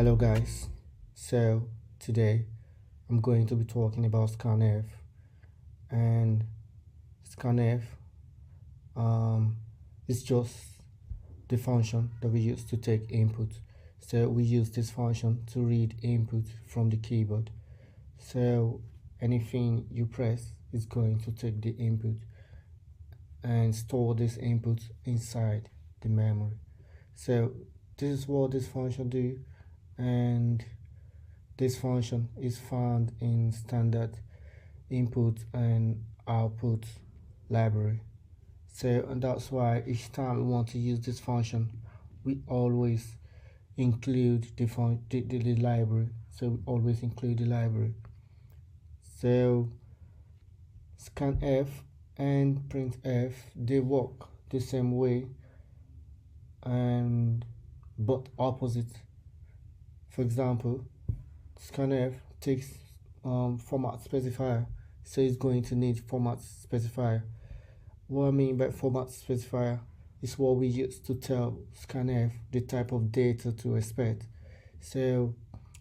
Hello guys, so today I'm going to be talking about Scanf. And Scanf is just the function that we use to take input. So we use this function to read input from the keyboard. So anything you press is going to take the input and store this input inside the memory. So this is what this function do, and this function is found in standard input and output library. So and that's why each time we want to use this function, we always include the library. So we always include the library. So scanf and printf, they work the same way and but opposite. For example, scanf takes format specifier, so it's going to need format specifier. What I mean by format specifier is what we use to tell scanf the type of data to expect. So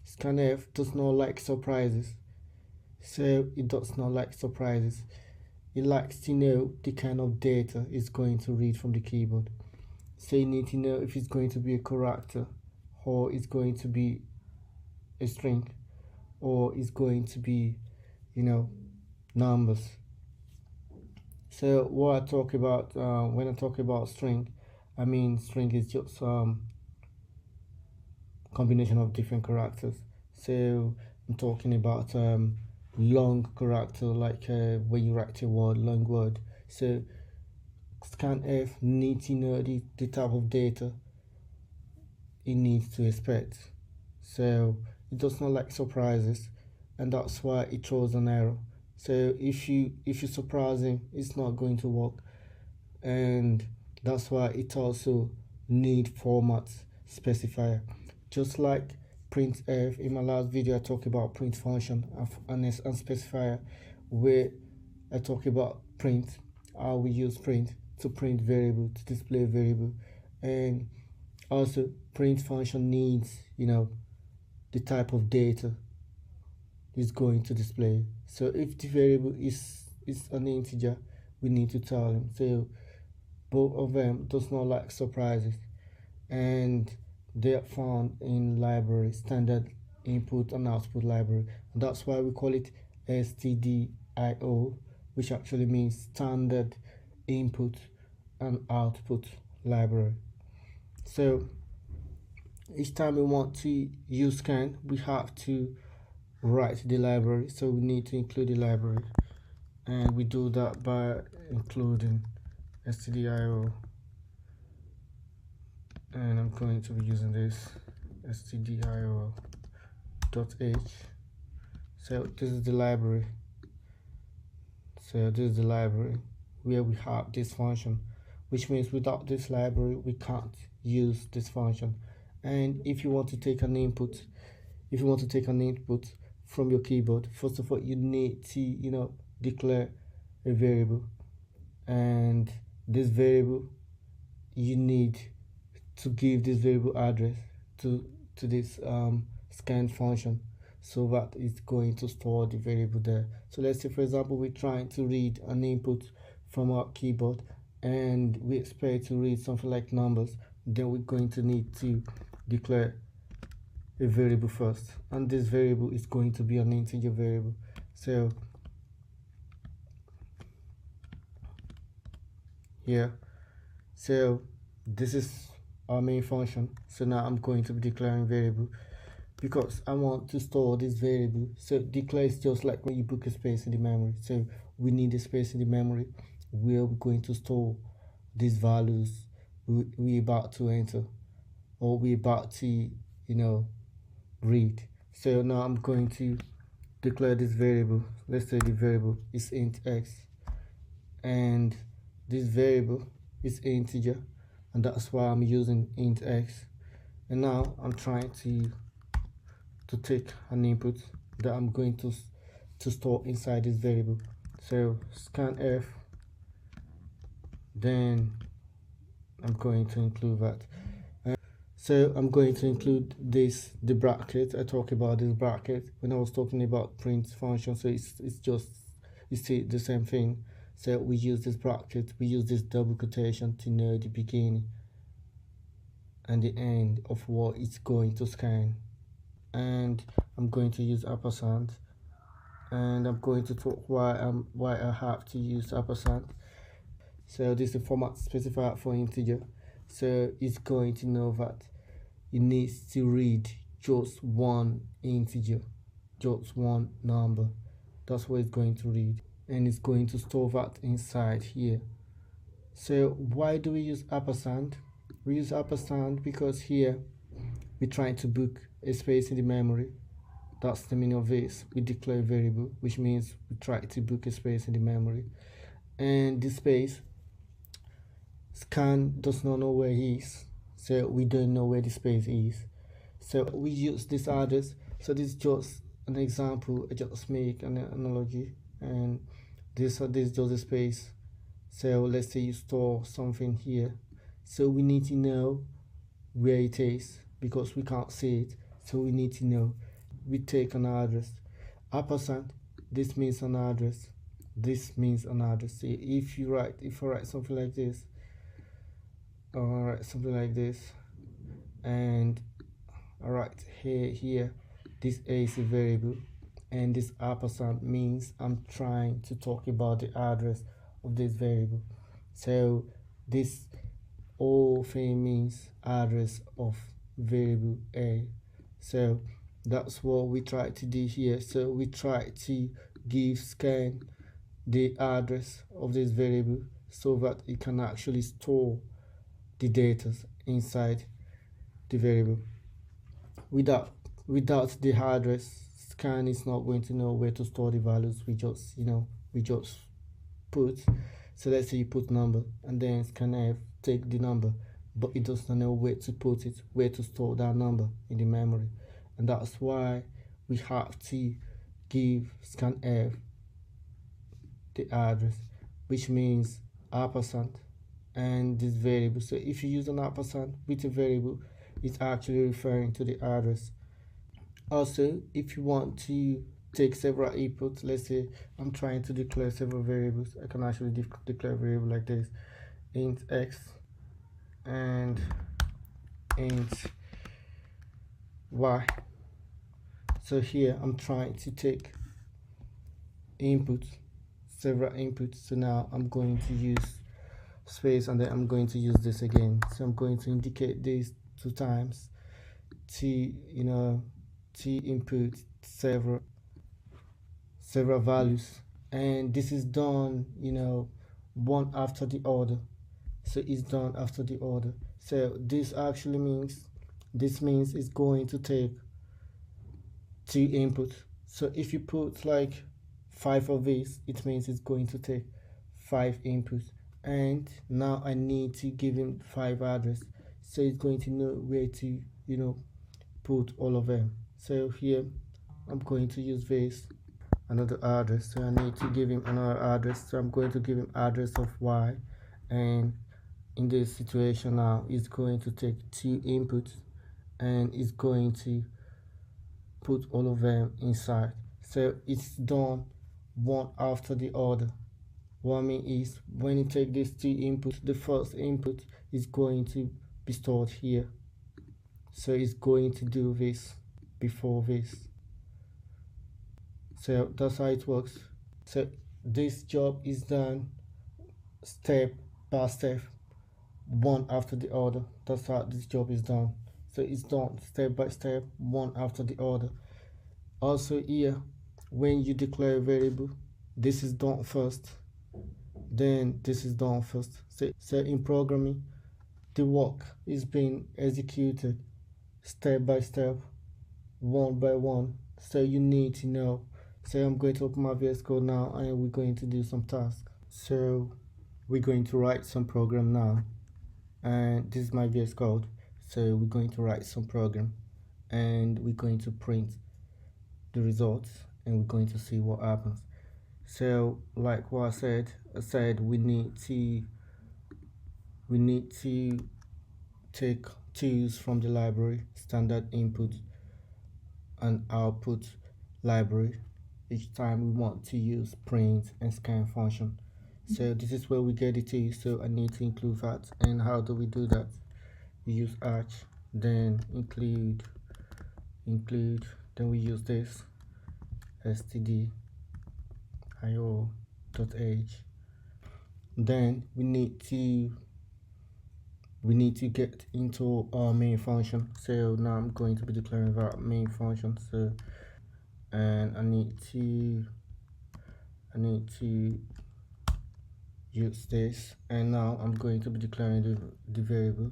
scanf does not like surprises. It likes to know the kind of data it's going to read from the keyboard. So you need to know if it's going to be a character, or it's going to be a string, or it's going to be, numbers. So what I talk about when I talk about string, I mean string is just combination of different characters. So I'm talking about long character, like when you write a word, long word. So scanf needs to know the type of data it needs to expect. So it does not like surprises, and that's why it throws an error. So if you surprise him, it's not going to work, and that's why it also need format specifier. Just like printf, in my last video I talked about print function and specifier, where I talk about print, how we use print to print variable, to display variable. And also print function needs the type of data is going to display. So if the variable is an integer, we need to tell him. So both of them does not like surprises, and they are found in library, standard input and output library, and that's why we call it stdio, which actually means standard input and output library. So each time we want to use scan, we have to write the library, so we need to include the library, and we do that by including stdio, and I'm going to be using this stdio.h. So this is the library. So this is the library where we have this function, which means without this library we can't use this function. And if you want to take an input, from your keyboard, first of all you need to declare a variable, and this variable, you need to give this variable address to this scan function, so that it's going to store the variable there. So let's say, for example, we're trying to read an input from our keyboard, and we expect to read something like numbers. Then we're going to need to declare a variable first, and this variable is going to be an integer variable. So here, so this is our main function. So now I'm going to be declaring variable because I want to store this variable. So declare is just like when you book a space in the memory. So we need a space in the memory where we're going to store these values we're about to enter, or we're about to read. So now I'm going to declare this variable. Let's say the variable is int x, and this variable is integer, and that's why I'm using int x. And now I'm trying to take an input that I'm going to store inside this variable. So scanf, then I'm going to include that. So I'm going to include the bracket. I talk about this bracket when I was talking about print function. So it's just, you see the same thing. So we use this bracket, we use this double quotation to know the beginning and the end of what it's going to scan. And I'm going to use ampersand, and I'm going to talk why I have to use ampersand. So this is the format specified for integer. So it's going to know that it needs to read just one integer, just one number. That's what it's going to read, and it's going to store that inside here. So why do we use ampersand? We use ampersand because here we're trying to book a space in the memory. That's the meaning of this. We declare a variable, which means we try to book a space in the memory, and this space, scan does not know where it is, so we don't know where the space is. So we use this address. So this is just an example. I just make an analogy, and this is just a space. So let's say you store something here. So we need to know where it is because we can't see it. So we need to know. We take an address. Ampersand, this means an address. This means an address. So if I write something like this, and alright, here, this a is a variable, and this ampersand means I'm trying to talk about the address of this variable. So this whole thing means address of variable a. So that's what we try to do here. So we try to give scan the address of this variable so that it can actually store the data inside the variable. Without the address, scan is not going to know where to store the values. We just put. So let's say you put number, and then scanf take the number, but it does not know where to put it, where to store that number in the memory. And that's why we have to give scanf the address, which means ampersand and this variable. So if you use an ampersand with a variable, it's actually referring to the address. Also, if you want to take several inputs, let's say I'm trying to declare several variables, I can actually declare a variable like this: int x and int y. So here I'm trying to take inputs, several inputs. So now I'm going to use space, and then I'm going to use this again. So I'm going to indicate this 2 times to input several values, and this is done one after the other. So it's done after the order. So this actually means it's going to take 2 inputs. So if you put like 5 of these, it means it's going to take 5 inputs. And now I need to give him 5 address, so it's going to know where to put all of them. So here I'm going to use this another address, so I need to give him another address. So I'm going to give him address of y, and in this situation now it's going to take 2 inputs, and it's going to put all of them inside. So it's done one after the other. What I mean is, when you take these 2 inputs, the first input is going to be stored here. So it's going to do this before this. So that's how it works. So this job is done step by step, one after the other. That's how this job is done. So it's done step by step, one after the other. Also here, when you declare a variable, this is done first, then this is done first. So in programming, the work is being executed step by step, one by one. So you need to know. So I'm going to open my VS Code now, and we're going to do some tasks. So we're going to write some program now, and this is my VS Code. So we're going to write some program, and we're going to print the results, and we're going to see what happens. So like what I said we need to take tools from the library, standard input and output library each time we want to use print and scan function. So this is where we get it to. So I need to include that. And how do we do that? We use arch, then include, then we use this std io.h. Then we need to get into our main function. So now I'm going to be declaring that main function. So and I need to use this, and now I'm going to be declaring the variable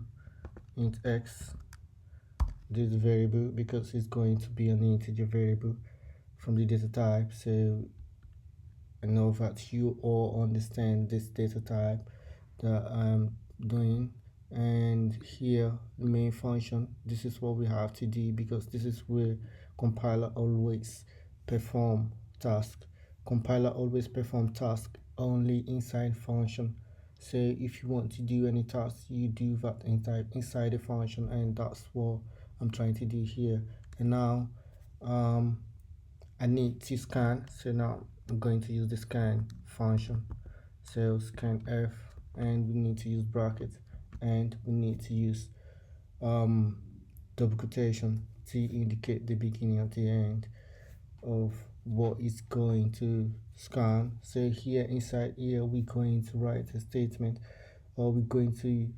int x, this variable, because it's going to be an integer variable from the data type. So I know that you all understand this data type that I'm doing. And here the main function, this is what we have to do, because this is where compiler always perform task. Compiler always perform task only inside function. So if you want to do any task, you do that inside the function, and that's what I'm trying to do here. And now I need to scan. So now I'm going to use the scan function. So scanf, and we need to use brackets, and we need to use double quotation to indicate the beginning and the end of what is going to scan. So here inside here we're going to write a statement, or we're going to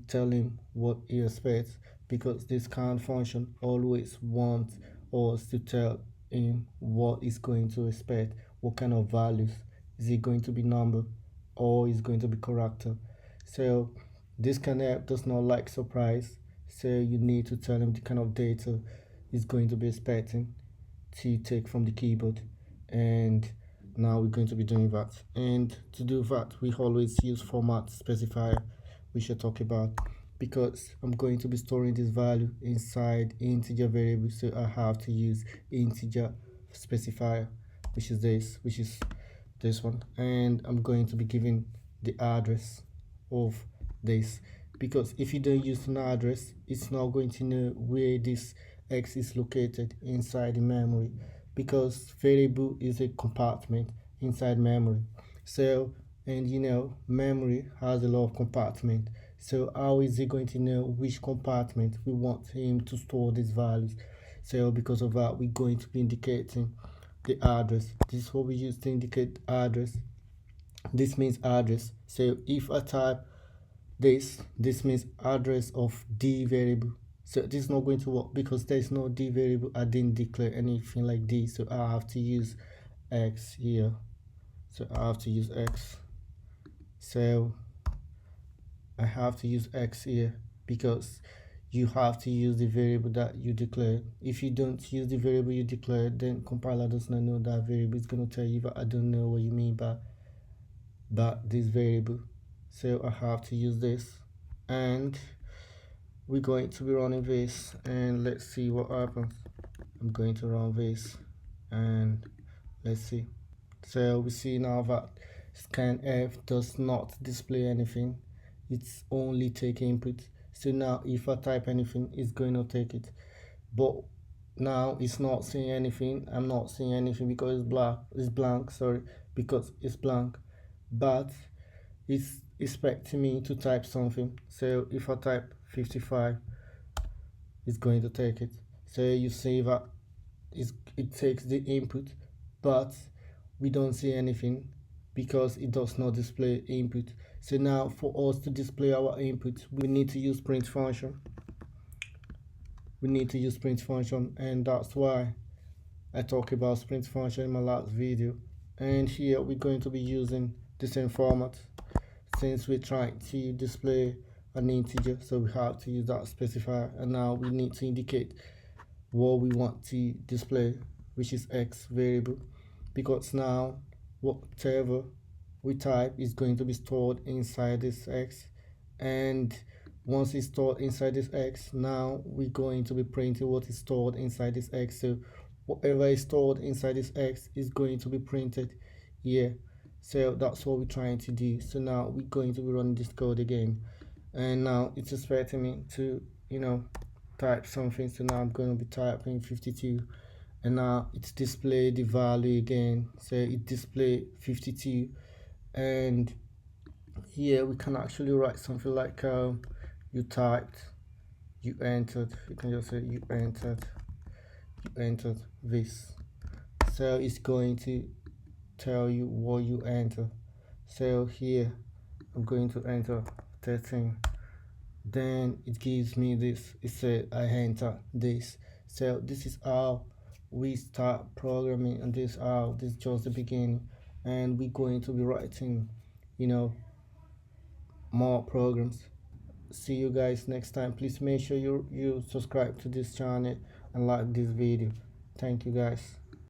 tell him what he expects, because this scan function always wants us to tell him what is going to expect, what kind of values. Is it going to be number, or is going to be character? So this scanf does not like surprise, so you need to tell him the kind of data is going to be expecting to take from the keyboard. And now we're going to be doing that, and to do that we always use format specifier, we should talk about, because I'm going to be storing this value inside integer variable. So I have to use integer specifier, which is this one, and I'm going to be giving the address of this, because if you don't use an address, it's not going to know where this x is located inside the memory, because variable is a compartment inside memory. So, and memory has a lot of compartment. So how is it going to know which compartment we want him to store these values? So because of that, we're going to be indicating the address. This is what we use to indicate address. This means address. So if I type this means address of d variable. So this is not going to work, because there's no d variable. I didn't declare anything like d, so I have to use x here. So I have to use x. So I have to use x here, because you have to use the variable that you declared. If you don't use the variable you declared, then compiler does not know that variable. It's going to tell you that I don't know what you mean by this variable. So I have to use this, and we're going to be running this, and let's see what happens. I'm going to run this, and let's see. So we see now that scanf does not display anything, it's only take input. So now if I type anything, it's going to take it, but now it's not seeing anything. I'm not seeing anything because it's blank, sorry, because it's blank, but it's expecting me to type something. So if I type 55, it's going to take it. So you see that it takes the input, but we don't see anything because it does not display input. So now for us to display our input, we need to use print function. And that's why I talked about print function in my last video. And here we're going to be using the same format, since we're trying to display an integer, so we have to use that specifier. And now we need to indicate what we want to display, which is x variable, because now whatever we type is going to be stored inside this x, and once it's stored inside this x, now we're going to be printing what is stored inside this x. So whatever is stored inside this x is going to be printed here. So that's what we're trying to do. So now we're going to be running this code again, and now it's expecting me to, you know, type something. So now I'm going to be typing 52, and now it's display the value again. So it display 52, and here we can actually write something like you typed, you entered. You can just say you entered this. So it's going to tell you what you enter. So here I'm going to enter 13. Then it gives me this. It said I enter this. So this is how we start programming, and this is just the beginning, and we're going to be writing, you know, more programs. See you guys next time. Please make sure you subscribe to this channel and like this video. Thank you guys.